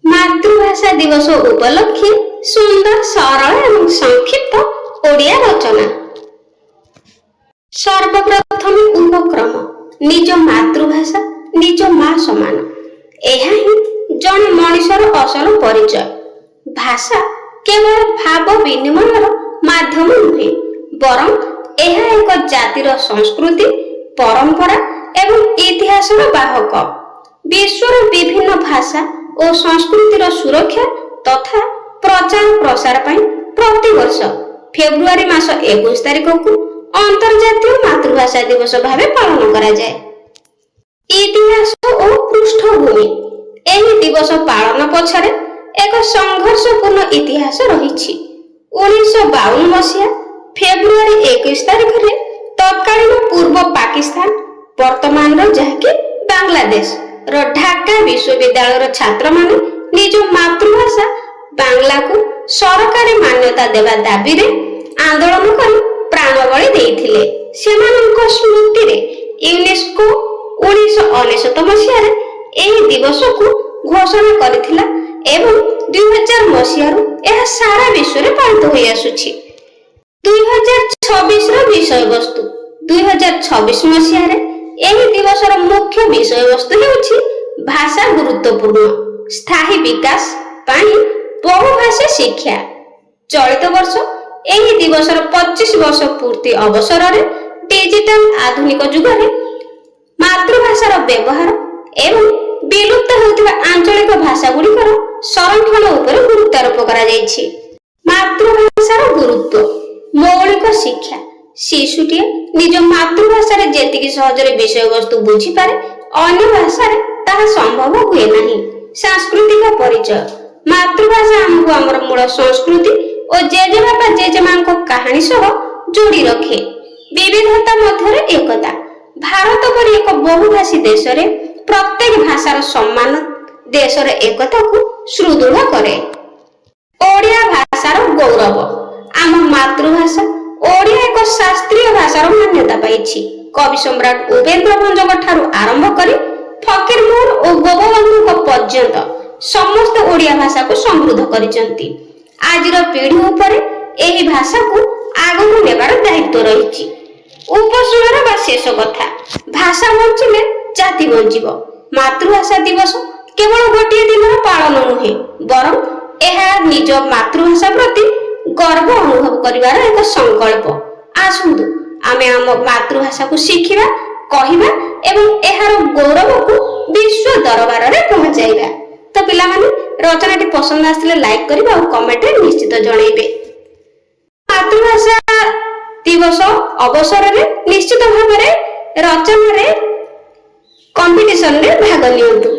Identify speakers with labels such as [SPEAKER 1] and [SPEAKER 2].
[SPEAKER 1] मातृभाषा दिवस उपलक्षे सुंदर सरल एवं संक्षिप्त ओडिया रचना। सर्वप्रथम उपक्रम निज मातृभाषा निज माँ समान। यह ही जन मनिषर असल परिचय। भाषा केवल भाव विनिमयर माध्यम नुहे, बरं यह एक जातिर संस्कृति, परंपरा एवं इतिहासर बाहक। विश्वर विभिन्न भाषा और संस्कृतिर सुरक्षा तथा प्रचार प्रसार पाई प्रतिवर्ष फेब्रुआरी मास 21 तारिख को अंतर्जातीय मातृभाषा दिवस भावे पालन करा जाए। इतिहास और पृष्ठभूमि। एही दिवस पालन पछरे एक संघर्षपूर्ण इतिहास रहिछि। 1952 मसीहा फेब्रुआरी 21 तारिख रे तत्कालीन पूर्व पाकिस्तान, वर्तमान जहाँकि बांग्लादेश रो ढाका विश्वविद्यालय छात्र माने निज मातृभाषा बांग्ला को सरकारी मान्यता देवा दाबी रे आंदोलन कर प्राणबली देइथिले। सेमानक स्मृति रे यूनेस्को 1999 मसीहा रे एही दिवस को घोषणा करथिला एवं 2000 मसीहा रो एहा सारा विश्व रे पालित होई आसुछि। 2026 रो विषय वस्तु। 2026 मसीहा रे एही दिवसर मुख्य विषय वस्तु हेउछि भाषा गुरुत्वपूर्ण स्थायी विकास पाई बहुभाषा शिक्षा। चलित वर्ष एही दिवसर 25 वर्ष पूर्ति अवसर रे डिजिटल आधुनिक युग रे मातृभाषार व्यवहार एवं विलुप्त होउथिबा आंचलिक भाषा गुड़िकर संरक्षण उपर गुरुत्वारोप करा जायछि। मातृभाषार गुरुत्व। मौलिक शिक्षा। शिशुटिए निज मातृभाषा रे जेतिकी सहजरे विषय वस्तु बुझी पारे अन्य भाषा रे ताहा संभव हुए नहीं। सांस्कृतिक परिचय। मातृभाषा हमको हमर मूल संस्कृति और जेजेबापा जेजेमांको कहानी सह जोड़ी रखे। विविधता मध्यरे एकता। भारत परि एक बहुभाषी देश रे प्रत्येक भाषार सम्मान देशर एकता को सुदृढ़ करे। ओडिया भाषार गौरव। आम मातृभाषा ओडिया एक शास्त्रीय भाषार मान्यता पाइछि। कवि सम्राट उपेन्द्र भंजक ठारू आरंभ करी फकीर मोहन और गोपबंधु पर्यंत समस्त ओडिया भाषा को समृद्ध करिसंती। आजिर पीढ़ी उपरे एही भाषा को आगु नेबार दायित्व रहिछि। उपसुमर बा शेष कथा। भाषा बंचिले जाति बंचिब। मातृभाषा दिवस केवल गोटे दिन पालन नुहे, बरं एहा निज मातृभाषा प्रति गर्व अनुभव करिवार एक संकल्प। आसुंदु आमे आम मातृभाषा को शिखिबा, कहिबा एवं एहार गौरव को विश्व दरबार रे पहुंचाइबा। तो पिला माने रचनाटी पसंद आसले लाइक करिबा और कमेंट रे निश्चित जणाइबे। मातृभाषा दिवस अवसर रे निश्चित भाव रे रचना रे कंपटीशन रे भाग नियंतु।